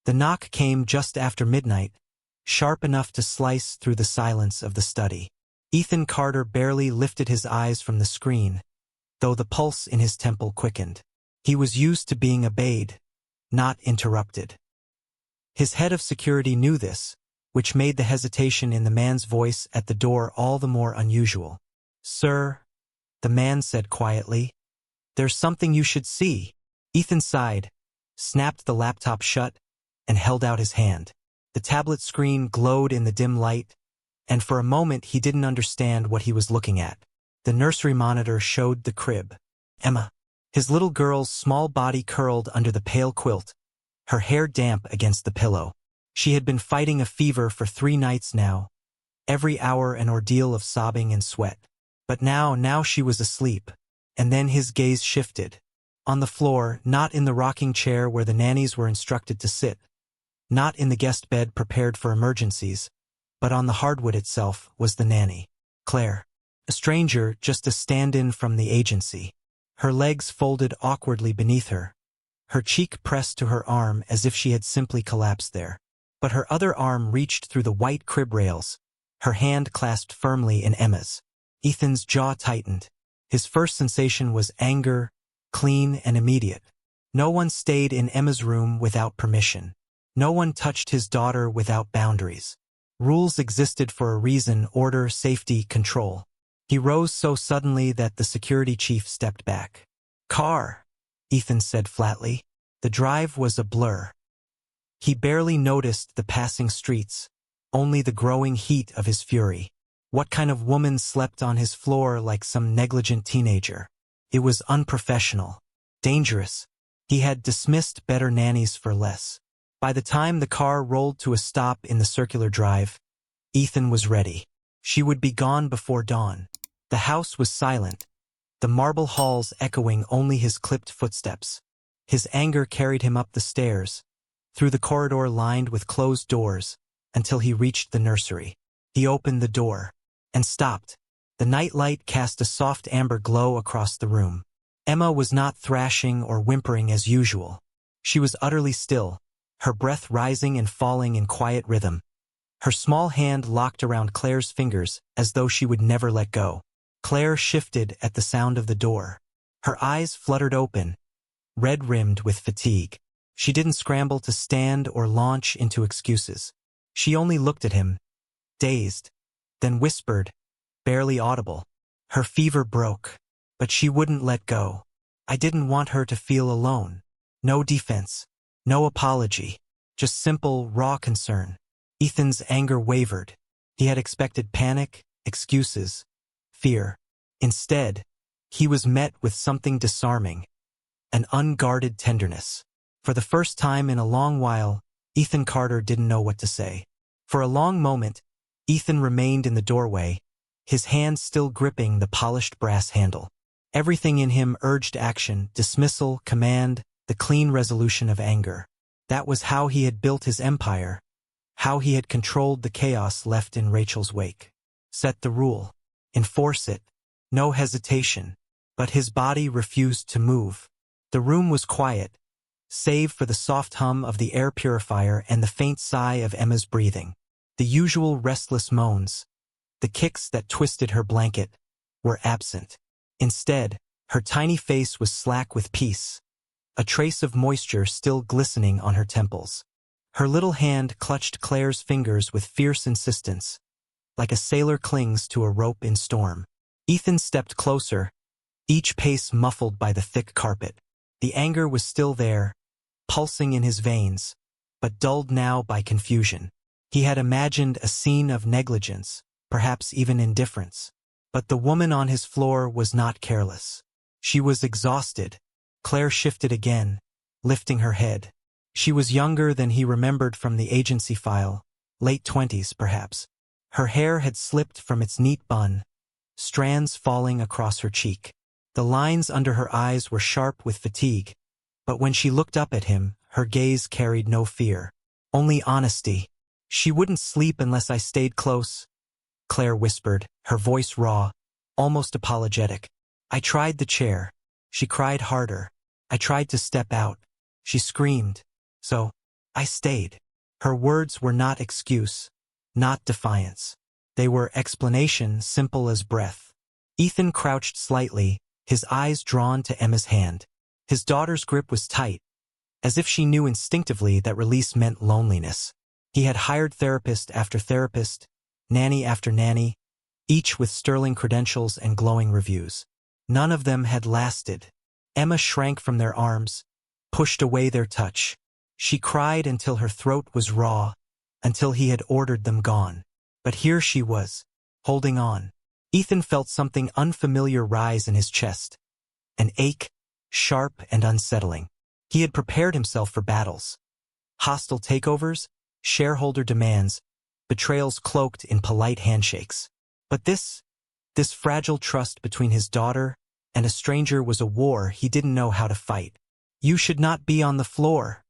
The knock came just after midnight, sharp enough to slice through the silence of the study. Ethan Carter barely lifted his eyes from the screen, though the pulse in his temple quickened. He was used to being obeyed, not interrupted. His head of security knew this, which made the hesitation in the man's voice at the door all the more unusual. "Sir," the man said quietly, "there's something you should see." Ethan sighed, snapped the laptop shut, and held out his hand. The tablet screen glowed in the dim light, and for a moment he didn't understand what he was looking at. The nursery monitor showed the crib. Emma. His little girl's small body curled under the pale quilt, her hair damp against the pillow. She had been fighting a fever for 3 nights now, every hour an ordeal of sobbing and sweat. But now she was asleep, and then his gaze shifted. On the floor, not in the rocking chair where the nannies were instructed to sit, not in the guest bed prepared for emergencies, but on the hardwood itself was the nanny, Claire. A stranger, just a stand-in from the agency. Her legs folded awkwardly beneath her, her cheek pressed to her arm as if she had simply collapsed there. But her other arm reached through the white crib rails, her hand clasped firmly in Emma's. Ethan's jaw tightened. His first sensation was anger, clean and immediate. No one stayed in Emma's room without permission. No one touched his daughter without boundaries. Rules existed for a reason: order, safety, control. He rose so suddenly that the security chief stepped back. "Car," Ethan said flatly. The drive was a blur. He barely noticed the passing streets, only the growing heat of his fury. What kind of woman slept on his floor like some negligent teenager? It was unprofessional, dangerous. He had dismissed better nannies for less. By the time the car rolled to a stop in the circular drive, Ethan was ready. She would be gone before dawn. The house was silent, the marble halls echoing only his clipped footsteps. His anger carried him up the stairs, through the corridor lined with closed doors, until he reached the nursery. He opened the door, and stopped. The nightlight cast a soft amber glow across the room. Emma was not thrashing or whimpering as usual. She was utterly still, her breath rising and falling in quiet rhythm. Her small hand locked around Claire's fingers as though she would never let go. Claire shifted at the sound of the door. Her eyes fluttered open, red-rimmed with fatigue. She didn't scramble to stand or launch into excuses. She only looked at him, dazed, then whispered, barely audible. Her fever broke, but she wouldn't let go. I didn't want her to feel alone. No defense, no apology, just simple, raw concern. Ethan's anger wavered. He had expected panic, excuses, fear. Instead, he was met with something disarming, an unguarded tenderness. For the first time in a long while, Ethan Carter didn't know what to say. For a long moment, Ethan remained in the doorway, his hand still gripping the polished brass handle. Everything in him urged action, dismissal, command, the clean resolution of anger. That was how he had built his empire, how he had controlled the chaos left in Rachel's wake. Set the rule. Enforce it. No hesitation. But his body refused to move. The room was quiet, save for the soft hum of the air purifier and the faint sigh of Emma's breathing. The usual restless moans, the kicks that twisted her blanket, were absent. Instead, her tiny face was slack with peace, a trace of moisture still glistening on her temples. Her little hand clutched Claire's fingers with fierce insistence, like a sailor clings to a rope in storm. Ethan stepped closer, each pace muffled by the thick carpet. The anger was still there, pulsing in his veins, but dulled now by confusion. He had imagined a scene of negligence, perhaps even indifference. But the woman on his floor was not careless. She was exhausted. Claire shifted again, lifting her head. She was younger than he remembered from the agency file, late 20s perhaps. Her hair had slipped from its neat bun, strands falling across her cheek. The lines under her eyes were sharp with fatigue, but when she looked up at him, her gaze carried no fear, only honesty. "She wouldn't sleep unless I stayed close," Claire whispered, her voice raw, almost apologetic. "I tried the chair." She cried harder. "I tried to step out." She screamed. "So, I stayed. Her words were not excuse, not defiance. They were explanation simple as breath. Ethan crouched slightly, his eyes drawn to Emma's hand. His daughter's grip was tight, as if she knew instinctively that release meant loneliness. He had hired therapist after therapist, nanny after nanny, each with sterling credentials and glowing reviews. None of them had lasted. Emma shrank from their arms, pushed away their touch. She cried until her throat was raw, until he had ordered them gone. But here she was, holding on. Ethan felt something unfamiliar rise in his chest, an ache, sharp and unsettling. He had prepared himself for battles. Hostile takeovers, shareholder demands, betrayals cloaked in polite handshakes. But this fragile trust between his daughter and a stranger was a war he didn't know how to fight. "You should not be on the floor,"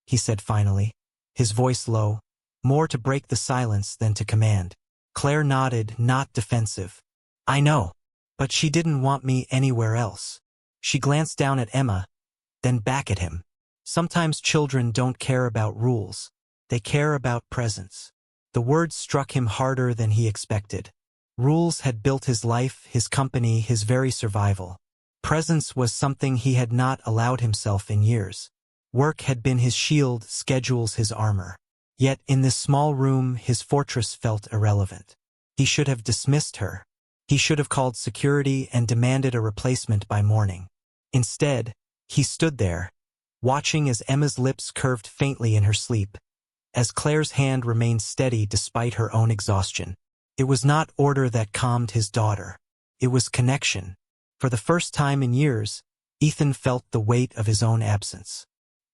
he said finally, his voice low, more to break the silence than to command. Claire nodded, not defensive. "I know, but she didn't want me anywhere else." She glanced down at Emma, then back at him. Sometimes children don't care about rules. They care about presence. The words struck him harder than he expected. Rules had built his life, his company, his very survival. Presence was something he had not allowed himself in years. Work had been his shield, schedules his armor. Yet in this small room his fortress felt irrelevant. He should have dismissed her. He should have called security and demanded a replacement by morning. Instead, he stood there, watching as Emma's lips curved faintly in her sleep, as Claire's hand remained steady despite her own exhaustion. It was not order that calmed his daughter. It was connection. For the first time in years, Ethan felt the weight of his own absence.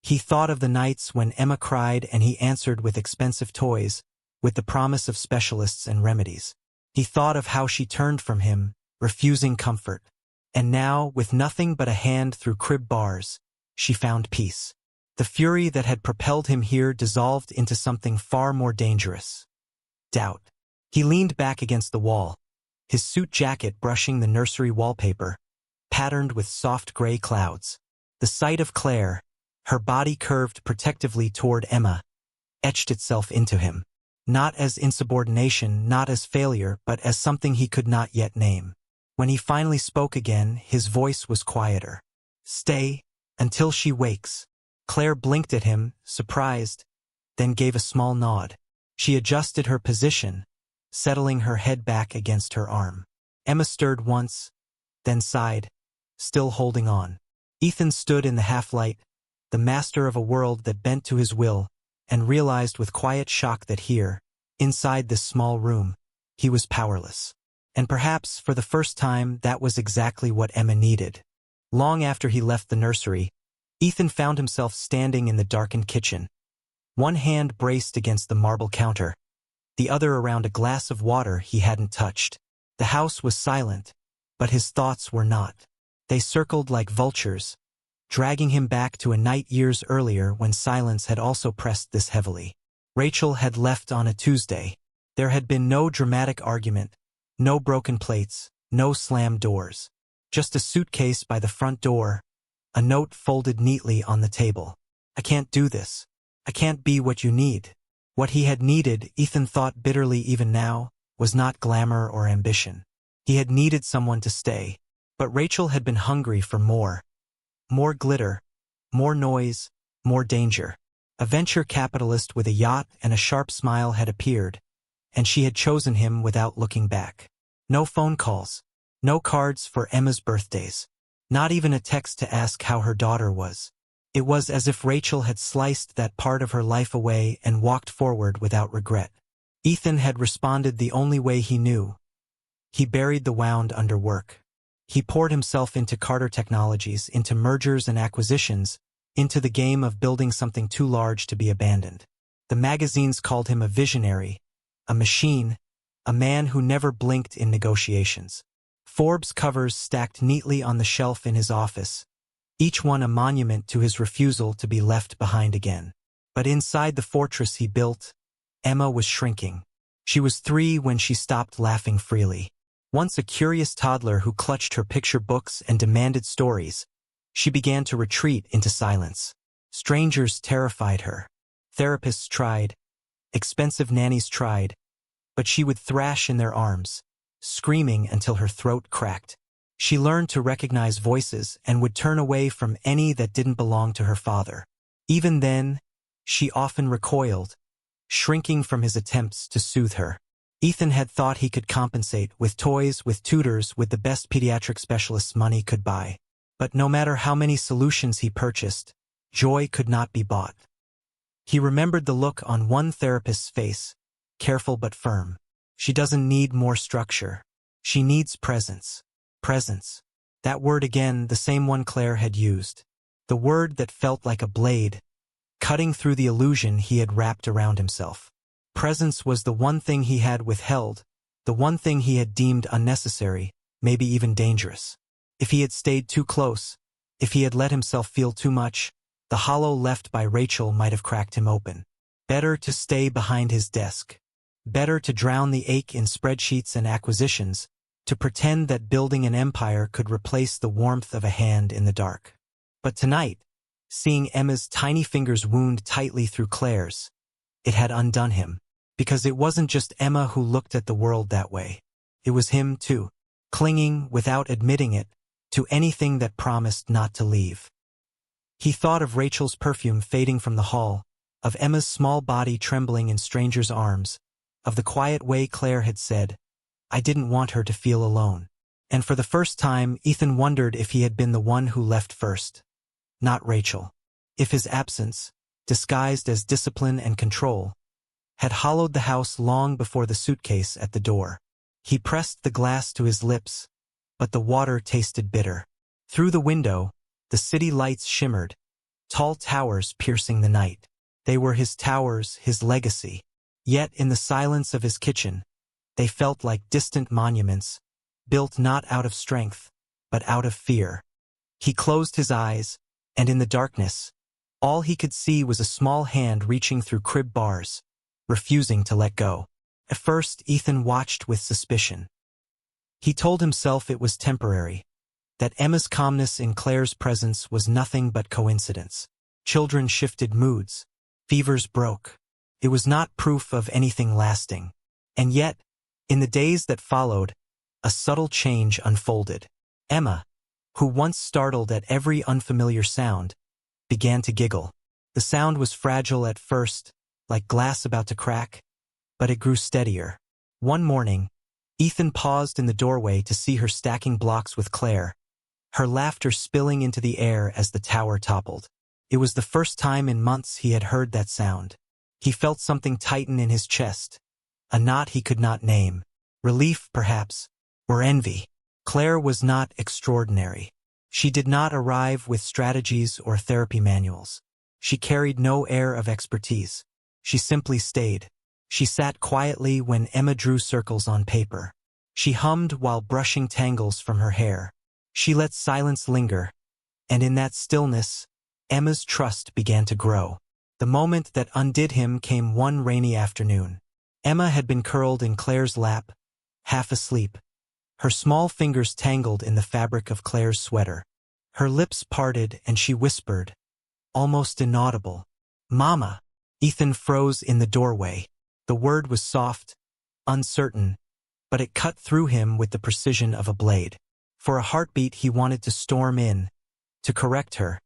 He thought of the nights when Emma cried and he answered with expensive toys, with the promise of specialists and remedies. He thought of how she turned from him, refusing comfort. And now, with nothing but a hand through crib bars, she found peace. The fury that had propelled him here dissolved into something far more dangerous. Doubt. He leaned back against the wall, his suit jacket brushing the nursery wallpaper, patterned with soft gray clouds. The sight of Claire, her body curved protectively toward Emma, etched itself into him. Not as insubordination, not as failure, but as something he could not yet name. When he finally spoke again, his voice was quieter. "Stay, until she wakes." Claire blinked at him, surprised, then gave a small nod. She adjusted her position, settling her head back against her arm. Emma stirred once, then sighed, still holding on. Ethan stood in the half-light, the master of a world that bent to his will, and realized with quiet shock that here, inside this small room, he was powerless. And perhaps, for the first time, that was exactly what Emma needed. Long after he left the nursery, Ethan found himself standing in the darkened kitchen. One hand braced against the marble counter, the other around a glass of water he hadn't touched. The house was silent, but his thoughts were not. They circled like vultures, dragging him back to a night years earlier when silence had also pressed this heavily. Rachel had left on a Tuesday. There had been no dramatic argument, no broken plates, no slammed doors. Just a suitcase by the front door, a note folded neatly on the table. "I can't do this. I can't be what you need." What he had needed, Ethan thought bitterly even now, was not glamour or ambition. He had needed someone to stay. But Rachel had been hungry for more. More glitter, more noise, more danger. A venture capitalist with a yacht and a sharp smile had appeared, and she had chosen him without looking back. No phone calls, no cards for Emma's birthdays, not even a text to ask how her daughter was. It was as if Rachel had sliced that part of her life away and walked forward without regret. Ethan had responded the only way he knew. He buried the wound under work. He poured himself into Carter Technologies, into mergers and acquisitions, into the game of building something too large to be abandoned. The magazines called him a visionary, a machine, a man who never blinked in negotiations. Forbes covers stacked neatly on the shelf in his office, each one a monument to his refusal to be left behind again. But inside the fortress he built, Emma was shrinking. She was 3 when she stopped laughing freely. Once a curious toddler who clutched her picture books and demanded stories, she began to retreat into silence. Strangers terrified her. Therapists tried, expensive nannies tried, but she would thrash in their arms, screaming until her throat cracked. She learned to recognize voices and would turn away from any that didn't belong to her father. Even then, she often recoiled, shrinking from his attempts to soothe her. Ethan had thought he could compensate with toys, with tutors, with the best pediatric specialists money could buy. But no matter how many solutions he purchased, joy could not be bought. He remembered the look on one therapist's face, careful but firm. She doesn't need more structure. She needs presence. Presence. That word again, the same one Claire had used. The word that felt like a blade, cutting through the illusion he had wrapped around himself. Presence was the one thing he had withheld, the one thing he had deemed unnecessary, maybe even dangerous. If he had stayed too close, if he had let himself feel too much, the hollow left by Rachel might have cracked him open. Better to stay behind his desk. Better to drown the ache in spreadsheets and acquisitions, to pretend that building an empire could replace the warmth of a hand in the dark. But tonight, seeing Emma's tiny fingers wound tightly through Claire's, it had undone him. Because it wasn't just Emma who looked at the world that way. It was him too, clinging, without admitting it, to anything that promised not to leave. He thought of Rachel's perfume fading from the hall, of Emma's small body trembling in strangers' arms, of the quiet way Claire had said, "I didn't want her to feel alone." And for the first time, Ethan wondered if he had been the one who left first. Not Rachel. If his absence, disguised as discipline and control, had hollowed the house long before the suitcase at the door. He pressed the glass to his lips, but the water tasted bitter. Through the window, the city lights shimmered, tall towers piercing the night. They were his towers, his legacy. Yet in the silence of his kitchen, they felt like distant monuments, built not out of strength, but out of fear. He closed his eyes, and in the darkness, all he could see was a small hand reaching through crib bars, refusing to let go. At first, Ethan watched with suspicion. He told himself it was temporary, that Emma's calmness in Claire's presence was nothing but coincidence. Children shifted moods. Fevers broke. It was not proof of anything lasting. And yet, in the days that followed, a subtle change unfolded. Emma, who once startled at every unfamiliar sound, began to giggle. The sound was fragile at first, like glass about to crack, but it grew steadier. One morning, Ethan paused in the doorway to see her stacking blocks with Claire, her laughter spilling into the air as the tower toppled. It was the first time in months he had heard that sound. He felt something tighten in his chest, a knot he could not name. Relief, perhaps, or envy. Claire was not extraordinary. She did not arrive with strategies or therapy manuals. She carried no air of expertise. She simply stayed. She sat quietly when Emma drew circles on paper. She hummed while brushing tangles from her hair. She let silence linger, and in that stillness, Emma's trust began to grow. The moment that undid him came one rainy afternoon. Emma had been curled in Claire's lap, half asleep, her small fingers tangled in the fabric of Claire's sweater. Her lips parted and she whispered, almost inaudible, "Mama." Ethan froze in the doorway. The word was soft, uncertain, but it cut through him with the precision of a blade. For a heartbeat he wanted to storm in, to correct her,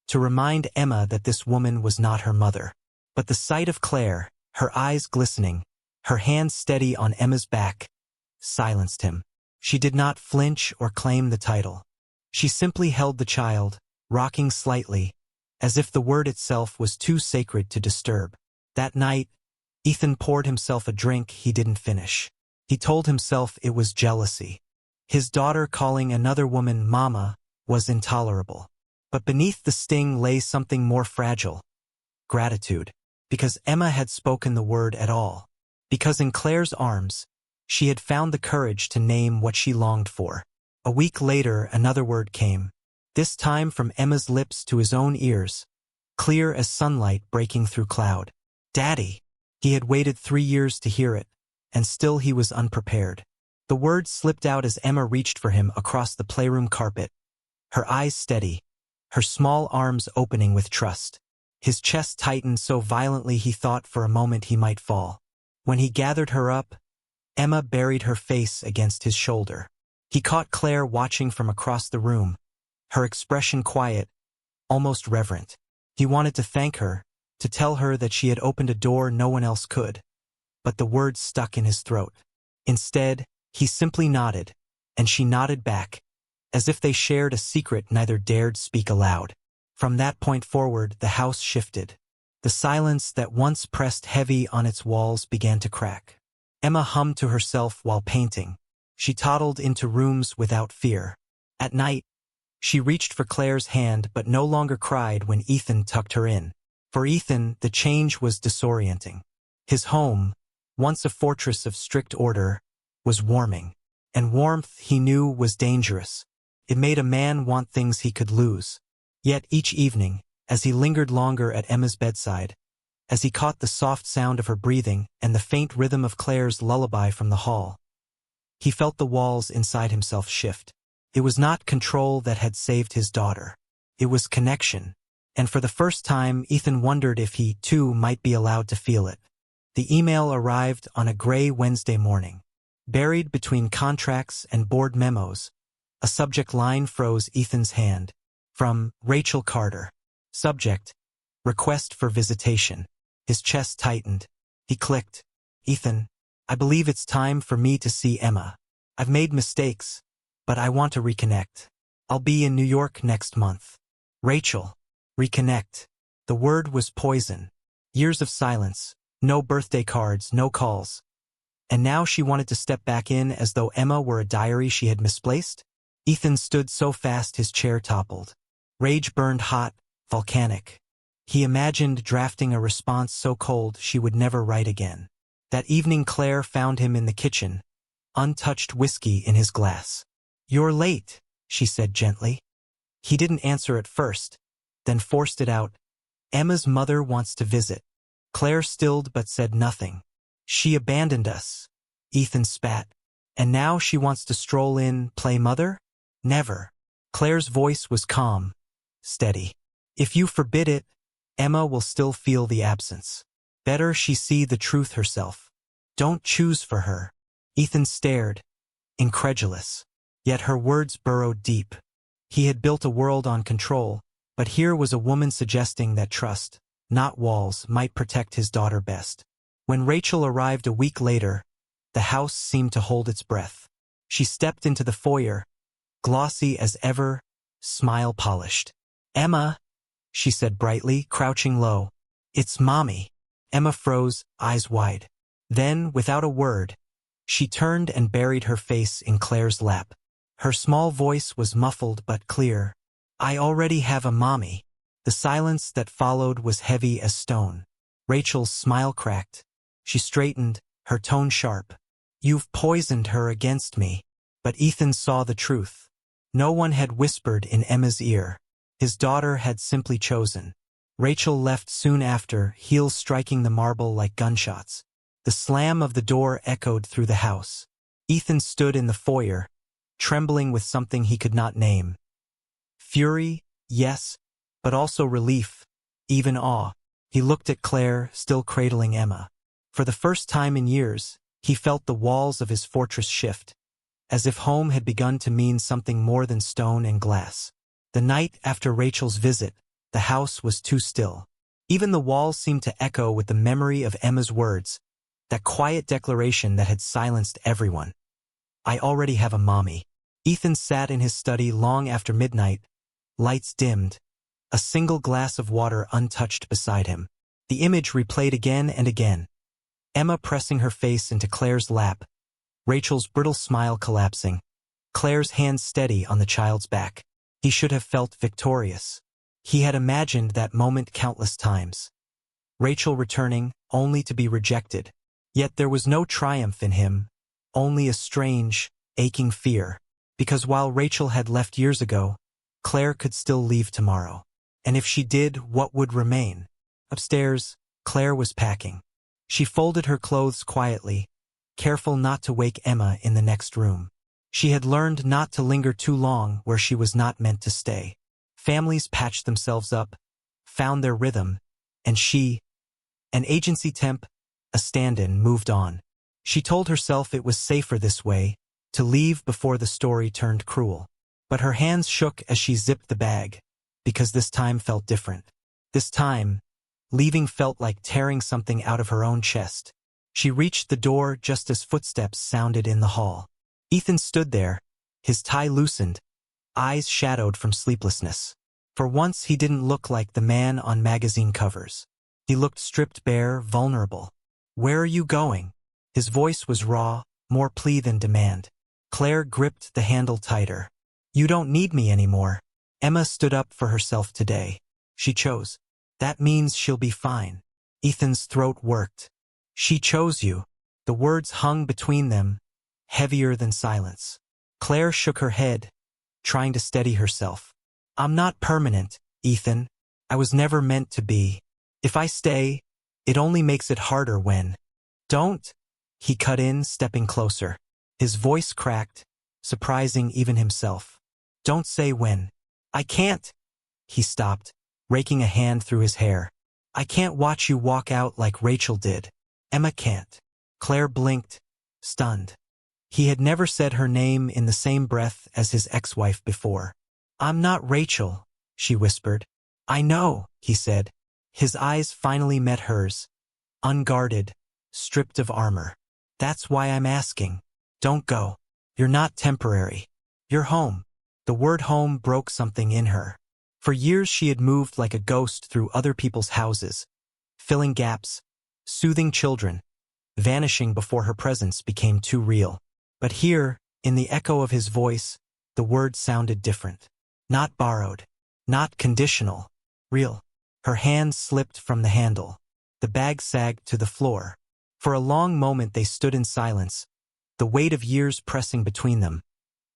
to remind Emma that this woman was not her mother. But the sight of Claire, her eyes glistening, her hands steady on Emma's back, silenced him. She did not flinch or claim the title. She simply held the child, rocking slightly, as if the word itself was too sacred to disturb. That night, Ethan poured himself a drink he didn't finish. He told himself it was jealousy. His daughter calling another woman mama was intolerable. But beneath the sting lay something more fragile. Gratitude. Because Emma had spoken the word at all. Because in Claire's arms, she had found the courage to name what she longed for. A week later, another word came. This time from Emma's lips to his own ears, clear as sunlight breaking through cloud. Daddy. He had waited 3 years to hear it, and still he was unprepared. The word slipped out as Emma reached for him across the playroom carpet, her eyes steady, her small arms opening with trust. His chest tightened so violently he thought for a moment he might fall. When he gathered her up, Emma buried her face against his shoulder. He caught Claire watching from across the room, her expression quiet, almost reverent. He wanted to thank her, to tell her that she had opened a door no one else could. But the words stuck in his throat. Instead, he simply nodded, and she nodded back, as if they shared a secret neither dared speak aloud. From that point forward, the house shifted. The silence that once pressed heavy on its walls began to crack. Emma hummed to herself while painting. She toddled into rooms without fear. At night, she reached for Claire's hand but no longer cried when Ethan tucked her in. For Ethan, the change was disorienting. His home, once a fortress of strict order, was warming. And warmth, he knew, was dangerous. It made a man want things he could lose. Yet each evening, as he lingered longer at Emma's bedside, as he caught the soft sound of her breathing and the faint rhythm of Claire's lullaby from the hall, he felt the walls inside himself shift. It was not control that had saved his daughter. It was connection. And for the first time, Ethan wondered if he, too, might be allowed to feel it. The email arrived on a gray Wednesday morning. Buried between contracts and board memos, a subject line froze Ethan's hand. From Rachel Carter. Subject: request for visitation. His chest tightened. He clicked. Ethan, I believe it's time for me to see Emma. I've made mistakes, but I want to reconnect. I'll be in New York next month. Rachel. Reconnect. The word was poison. Years of silence. No birthday cards, no calls. And now she wanted to step back in as though Emma were a diary she had misplaced? Ethan stood so fast his chair toppled. Rage burned hot, volcanic. He imagined drafting a response so cold she would never write again. That evening Claire found him in the kitchen, untouched whiskey in his glass. "You're late," she said gently. He didn't answer at first, then forced it out. "Emma's mother wants to visit." Claire stilled but said nothing. "She abandoned us," Ethan spat. "And now she wants to stroll in, play mother?" "Never." Claire's voice was calm, steady. "If you forbid it, Emma will still feel the absence. Better she see the truth herself. Don't choose for her." Ethan stared, incredulous. Yet her words burrowed deep. He had built a world on control, but here was a woman suggesting that trust, not walls, might protect his daughter best. When Rachel arrived a week later, the house seemed to hold its breath. She stepped into the foyer, glossy as ever, smile polished. "Emma," she said brightly, crouching low. "It's Mommy." Emma froze, eyes wide. Then, without a word, she turned and buried her face in Claire's lap. Her small voice was muffled but clear. "I already have a mommy." The silence that followed was heavy as stone. Rachel's smile cracked. She straightened, her tone sharp. "You've poisoned her against me." But Ethan saw the truth. No one had whispered in Emma's ear. His daughter had simply chosen. Rachel left soon after, heels striking the marble like gunshots. The slam of the door echoed through the house. Ethan stood in the foyer, trembling with something he could not name. Fury, yes, but also relief, even awe. He looked at Claire, still cradling Emma. For the first time in years, he felt the walls of his fortress shift, as if home had begun to mean something more than stone and glass. The night after Rachel's visit, the house was too still. Even the walls seemed to echo with the memory of Emma's words, that quiet declaration that had silenced everyone. "I already have a mommy." Ethan sat in his study long after midnight, lights dimmed, a single glass of water untouched beside him. The image replayed again and again. Emma pressing her face into Claire's lap, Rachel's brittle smile collapsing, Claire's hand steady on the child's back. He should have felt victorious. He had imagined that moment countless times. Rachel returning, only to be rejected. Yet there was no triumph in him, only a strange, aching fear. Because while Rachel had left years ago, Claire could still leave tomorrow. And if she did, what would remain? Upstairs, Claire was packing. She folded her clothes quietly, careful not to wake Emma in the next room. She had learned not to linger too long where she was not meant to stay. Families patched themselves up, found their rhythm, and she, an agency temp, a stand-in, moved on. She told herself it was safer this way, to leave before the story turned cruel. But her hands shook as she zipped the bag, because this time felt different. This time, leaving felt like tearing something out of her own chest. She reached the door just as footsteps sounded in the hall. Ethan stood there, his tie loosened, eyes shadowed from sleeplessness. For once he didn't look like the man on magazine covers. He looked stripped bare, vulnerable. "Where are you going?" His voice was raw, more plea than demand. Claire gripped the handle tighter. "You don't need me anymore." Emma stood up for herself today. She chose. "That means she'll be fine." Ethan's throat worked. "She chose you." The words hung between them, heavier than silence. Claire shook her head, trying to steady herself. "I'm not permanent, Ethan. I was never meant to be. If I stay, it only makes it harder when—" "Don't!" He cut in, stepping closer. His voice cracked, surprising even himself. "Don't say when." "I can't." He stopped, raking a hand through his hair. "I can't watch you walk out like Rachel did. Emma can't." Claire blinked, stunned. He had never said her name in the same breath as his ex-wife before. "I'm not Rachel," she whispered. "I know," he said. His eyes finally met hers, unguarded, stripped of armor. "That's why I'm asking. Don't go. You're not temporary. You're home." The word home broke something in her. For years she had moved like a ghost through other people's houses, filling gaps, soothing children, vanishing before her presence became too real. But here, in the echo of his voice, the word sounded different. Not borrowed, not conditional, real. Her hand slipped from the handle. The bag sagged to the floor. For a long moment they stood in silence, the weight of years pressing between them.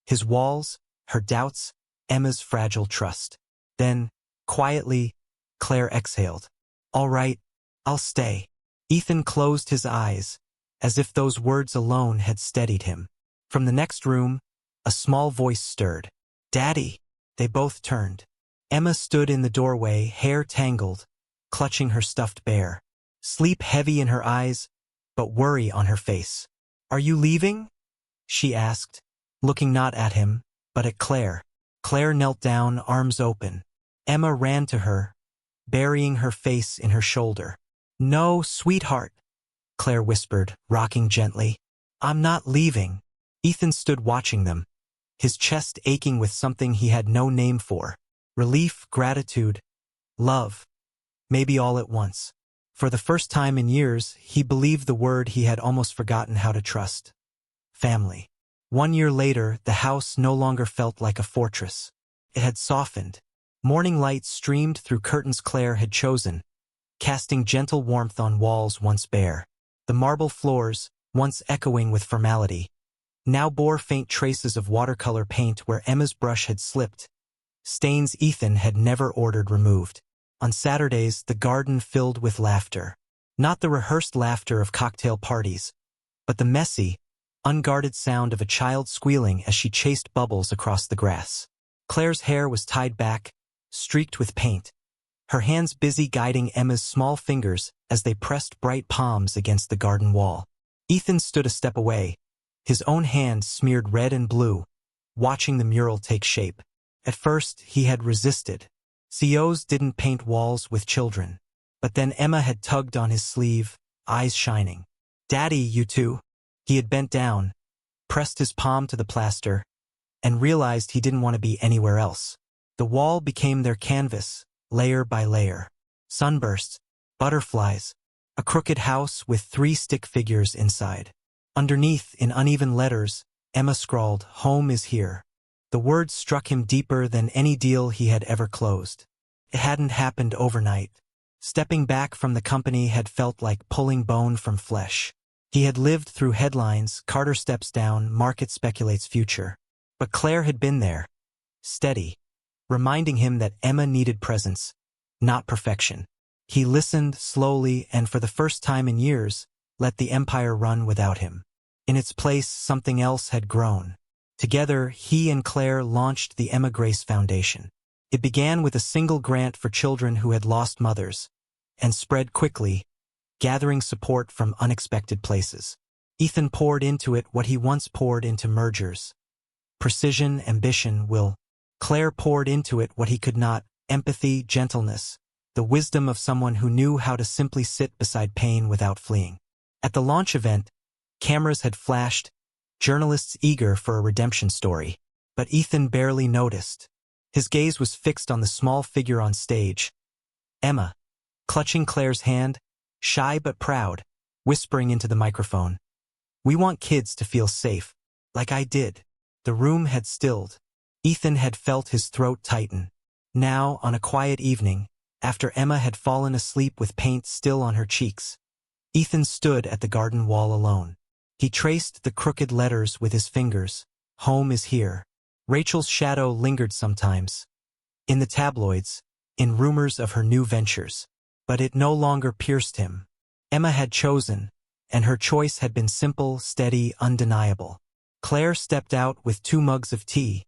His walls, her doubts, Emma's fragile trust. Then, quietly, Claire exhaled. "All right, I'll stay." Ethan closed his eyes, as if those words alone had steadied him. From the next room, a small voice stirred. "Daddy!" They both turned. Emma stood in the doorway, hair tangled, clutching her stuffed bear. Sleep heavy in her eyes, but worry on her face. "Are you leaving?" she asked, looking not at him, but at Claire. Claire knelt down, arms open. Emma ran to her, burying her face in her shoulder. "No, sweetheart," Claire whispered, rocking gently. "I'm not leaving." Ethan stood watching them, his chest aching with something he had no name for. Relief, gratitude, love, maybe all at once. For the first time in years, he believed the word he had almost forgotten how to trust. Family. 1 year later, the house no longer felt like a fortress. It had softened. Morning light streamed through curtains Claire had chosen, casting gentle warmth on walls once bare. The marble floors, once echoing with formality, now bore faint traces of watercolor paint where Emma's brush had slipped, stains Ethan had never ordered removed. On Saturdays, the garden filled with laughter. Not the rehearsed laughter of cocktail parties, but the messy, unguarded sound of a child squealing as she chased bubbles across the grass. Claire's hair was tied back, streaked with paint, her hands busy guiding Emma's small fingers as they pressed bright palms against the garden wall. Ethan stood a step away, his own hand smeared red and blue, watching the mural take shape. At first, he had resisted. CEOs didn't paint walls with children. But then Emma had tugged on his sleeve, eyes shining. "Daddy, you two." He had bent down, pressed his palm to the plaster, and realized he didn't want to be anywhere else. The wall became their canvas, layer by layer. Sunbursts, butterflies, a crooked house with 3 stick figures inside. Underneath, in uneven letters, Emma scrawled, "Home is here." The words struck him deeper than any deal he had ever closed. It hadn't happened overnight. Stepping back from the company had felt like pulling bone from flesh. He had lived through headlines, Carter steps down, market speculates future. But Claire had been there, steady, reminding him that Emma needed presence, not perfection. He listened slowly and for the first time in years, let the empire run without him. In its place, something else had grown. Together, he and Claire launched the Emma Grace Foundation. It began with a single grant for children who had lost mothers, and spread quickly, gathering support from unexpected places. Ethan poured into it what he once poured into mergers. Precision, ambition, will. Claire poured into it what he could not, empathy, gentleness, the wisdom of someone who knew how to simply sit beside pain without fleeing. At the launch event, cameras had flashed, journalists eager for a redemption story. But Ethan barely noticed. His gaze was fixed on the small figure on stage, Emma, clutching Claire's hand, shy but proud, whispering into the microphone. "We want kids to feel safe, like I did." The room had stilled. Ethan had felt his throat tighten. Now, on a quiet evening, after Emma had fallen asleep with paint still on her cheeks, Ethan stood at the garden wall alone. He traced the crooked letters with his fingers. Home is here. Rachel's shadow lingered sometimes, in the tabloids, in rumors of her new ventures. But it no longer pierced him. Emma had chosen, and her choice had been simple, steady, undeniable. Claire stepped out with 2 mugs of tea,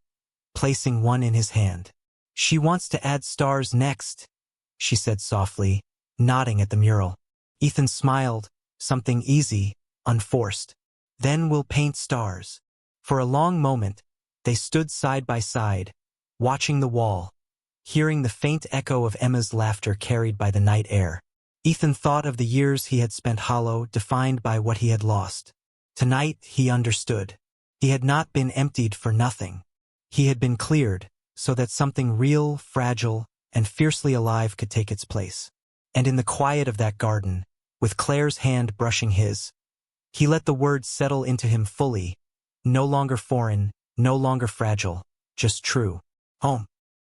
placing one in his hand. "She wants to add stars next," she said softly, nodding at the mural. Ethan smiled, something easy, unforced. "Then we'll paint stars." For a long moment, they stood side by side, watching the wall, hearing the faint echo of Emma's laughter carried by the night air. Ethan thought of the years he had spent hollow, defined by what he had lost. Tonight he understood. He had not been emptied for nothing. He had been cleared, so that something real, fragile, and fiercely alive could take its place. And in the quiet of that garden, with Claire's hand brushing his, he let the words settle into him fully, no longer foreign, no longer fragile, just true. Home.